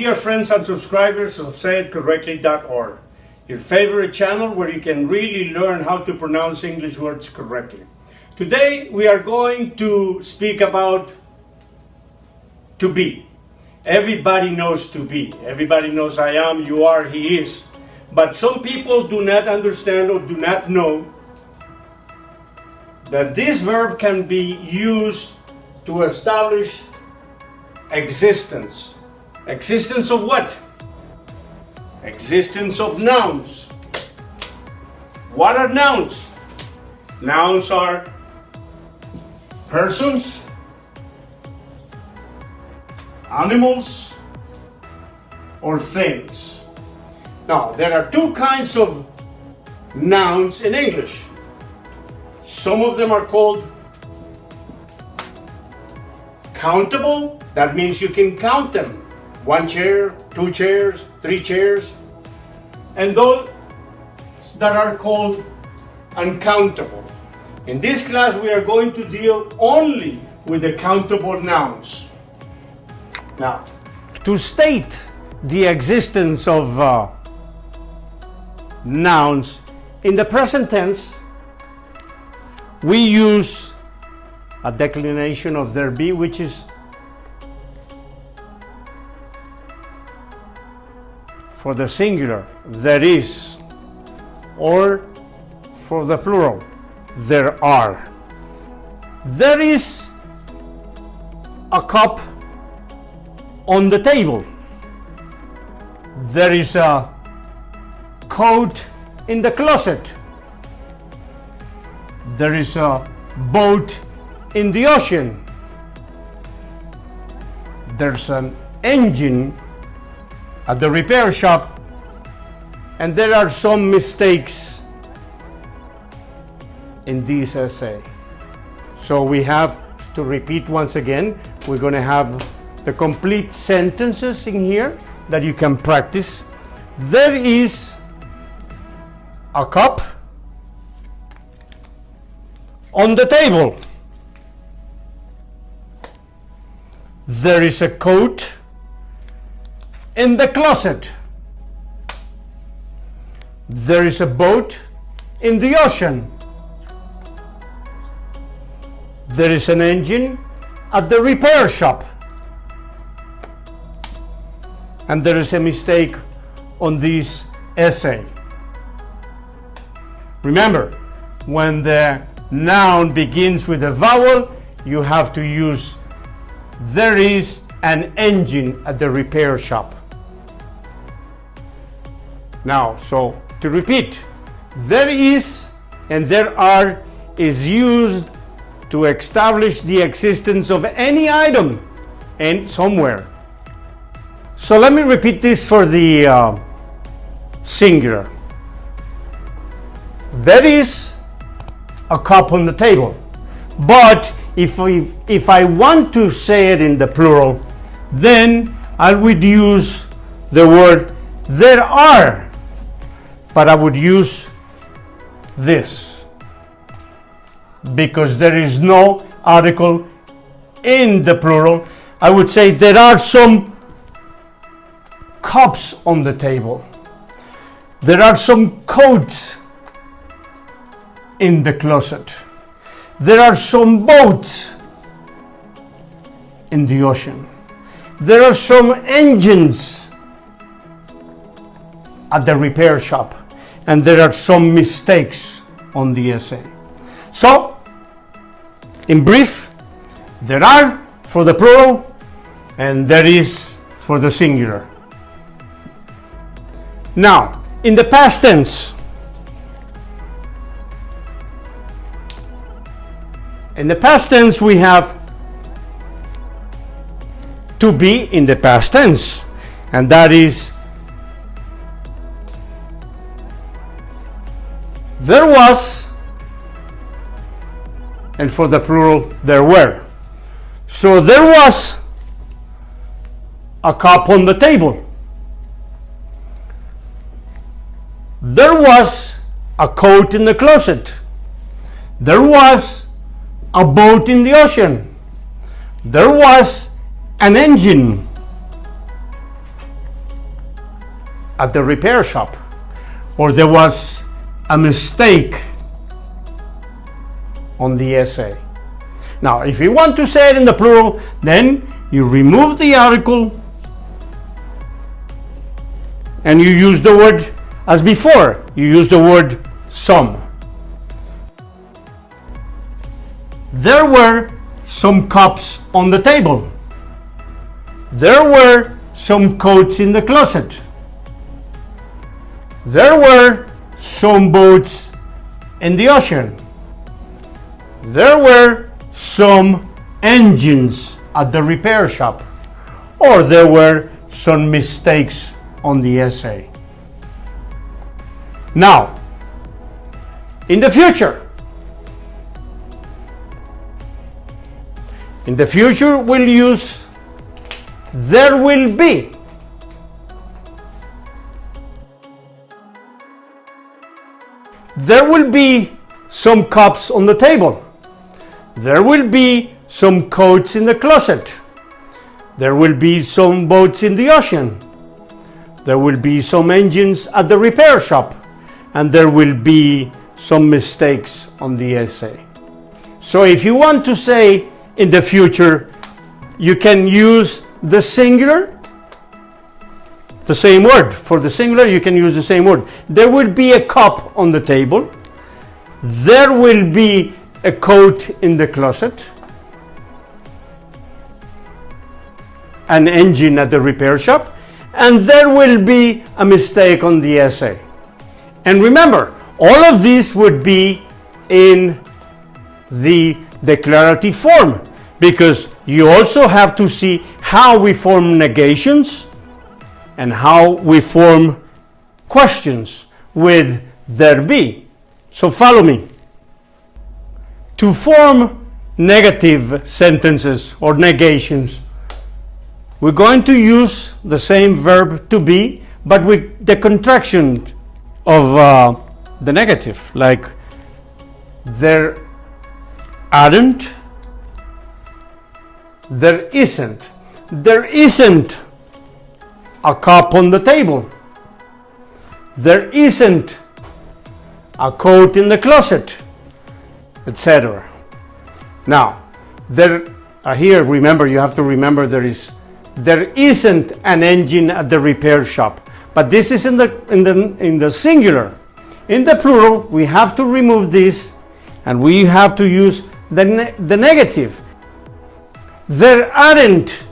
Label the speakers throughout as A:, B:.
A: dear friends and subscribers of sayitcorrectly.org, your favorite channel where you can really learn how to pronounce English words correctly. Today we are going to speak about to be. Everybody knows to be. Everybody knows I am, you are, he is. But some people do not understand or do not know that this verb can be used to establish existence. Existence of what? Existence of nouns. What are nouns? Nouns are persons, animals, or things. Now, there are two kinds of nouns in English. Some of them are called countable. That means you can count them. 1 chair, 2 chairs, 3 chairs. And those that are called uncountable. In this class, we are going to deal only with the countable nouns. Now, to state the existence of nouns in the present tense, we use a declination of there be, which is for the singular, there is, or for the plural, there are. There is a cup on the table. There is a coat in the closet. There is a boat in the ocean. There's an engine at the repair shop, and there are some mistakes in this essay. So we have to repeat once again. We're going to have the complete sentences in here that you can practice. There is a cup on the table. There is a coat in the closet. There is a boat in the ocean. There is an engine at the repair shop. And there is a mistake on this essay. Remember, when the noun begins with a vowel, you have to use there is an engine at the repair shop. Now, so to repeat, there is and there are is used to establish the existence of any item and somewhere. So let me repeat this for the singular. There is a cup on the table. But if I want to say it in the plural, then I would use the word there are. But I would use this because there is no article in the plural. I would say there are some cups on the table. There are some coats in the closet. There are some boats in the ocean. There are some engines at the repair shop. And there are some mistakes on the essay. So, in brief, there are for the plural and there is for the singular. Now, in the past tense, we have to be in the past tense, and that is there was, and for the plural, there were. So there was a cup on the table. There was a coat in the closet. There was a boat in the ocean. There was an engine at the repair shop, or there was a mistake on the essay. Now, if you want to say it in the plural, then you remove the article and you use the word as before. You use the word some. There were some cups on the table. There were some coats in the closet. There were some boats in the ocean. There were some engines at the repair shop. Or there were some mistakes on the essay. Now, in the future, we'll use there will be. There will be some cups on the table. There will be some coats in the closet. There will be some boats in the ocean. There will be some engines at the repair shop. And there will be some mistakes on the essay. So if you want to say in the future, you can use the singular, the same word. For the singular, you can use the same word. There will be a cup on the table. There will be a coat in the closet. An engine at the repair shop. And there will be a mistake on the essay. And remember, all of these would be in the declarative form, because you also have to see how we form negations and how we form questions with there be. So follow me. To form negative sentences or negations, we're going to use the same verb to be, but with the contraction of the negative, like there aren't, there isn't. There isn't a cup on the table. There isn't a coat in the closet, etc. Now, here, remember, you have to remember there isn't an engine at the repair shop. But this is in the singular. In the plural, we have to remove this and we have to use the negative. There aren't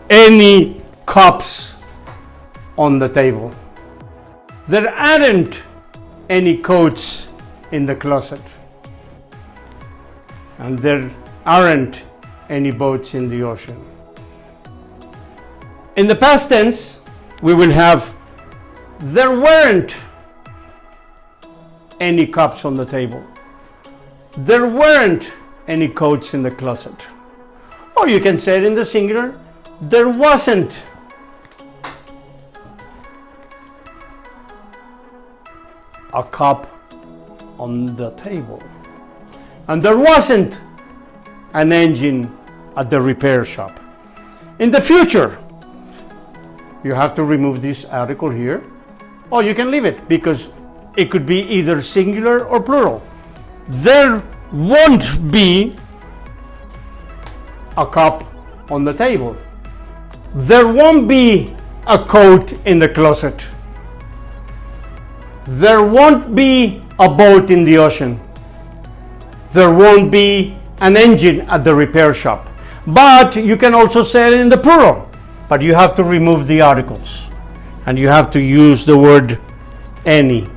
A: any cups on the table. There aren't any coats in the closet. And there aren't any boats in the ocean. In the past tense, we will have there weren't any cups on the table. There weren't any coats in the closet. Or you can say it in the singular, there wasn't a cup on the table. And there wasn't an engine at the repair shop. In the future, you have to remove this article here, or you can leave it because it could be either singular or plural. There won't be a cup on the table. There won't be a coat in the closet. There won't be a boat in the ocean. There won't be an engine at the repair shop. But you can also say it in the plural. But you have to remove the articles. And you have to use the word any.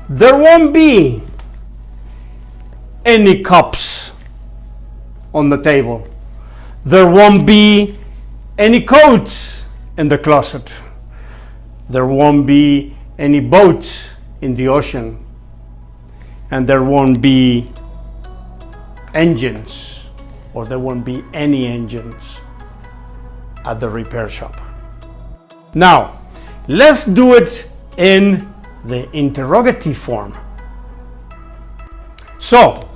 A: There won't be any cups on the table. There won't be any coats in the closet. There won't be any boats in the ocean. And there won't be engines, or there won't be any engines at the repair shop. Now, let's do it in the interrogative form. So,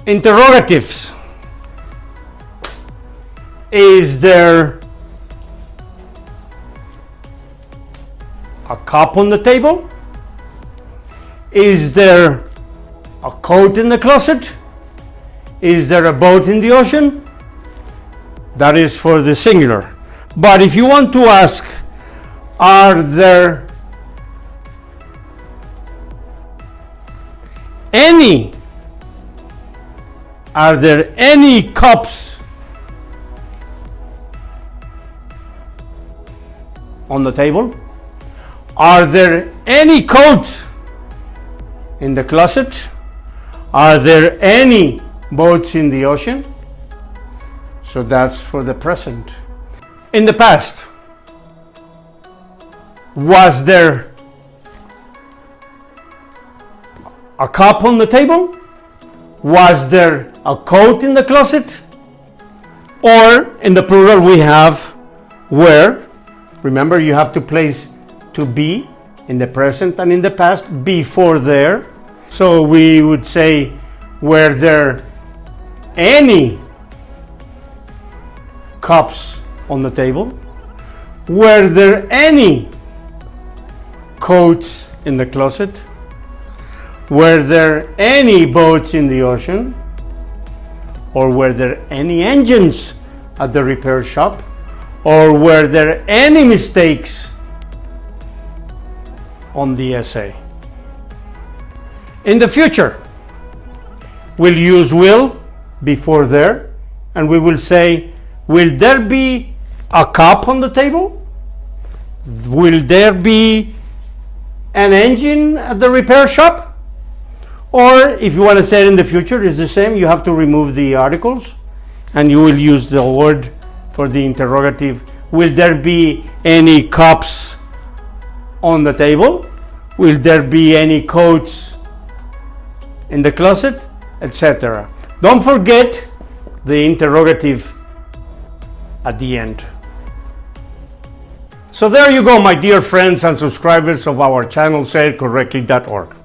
A: interrogatives. Is there a cup on the table? Is there a coat in the closet? Is there a boat in the ocean? That is for the singular. But if you want to ask, are there any cups on the table? Are there any coats in the closet? Are there any boats in the ocean? So that's for the present. In the past, was there a cup on the table? Was there a coat in the closet? Or in the plural we have were. Remember, you have to place to be in the present and in the past before there. So we would say, were there any cups on the table? Were there any coats in the closet? Were there any boats in the ocean? Or were there any engines at the repair shop? Or were there any mistakes on the essay? In the future, we'll use will before there, and we will say, will there be a cup on the table? Will there be an engine at the repair shop? Or if you want to say it in the future, it's the same. You have to remove the articles and you will use the word for the interrogative. Will there be any cups on the table? Will there be any coats in the closet? Etc. Don't forget the interrogative at the end. So there you go, my dear friends and subscribers of our channel, sayitcorrectly.org.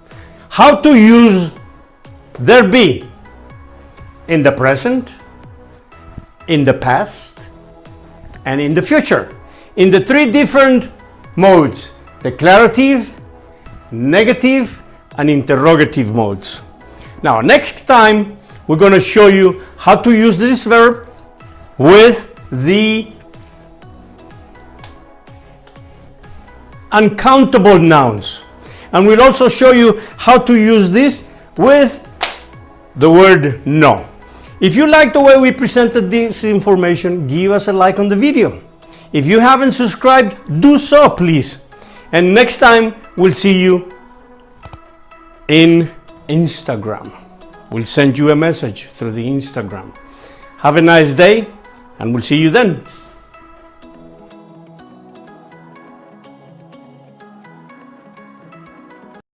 A: How to use there be in the present, in the past, and in the future. In the three different modes: declarative, negative, and interrogative modes. Now, next time, we're going to show you how to use this verb with the uncountable nouns. And we'll also show you how to use this with the word no. If you like the way we presented this information, give us a like on the video. If you haven't subscribed, do so, please. And next time, we'll see you in Instagram. We'll send you a message through the Instagram. Have a nice day, and we'll see you then.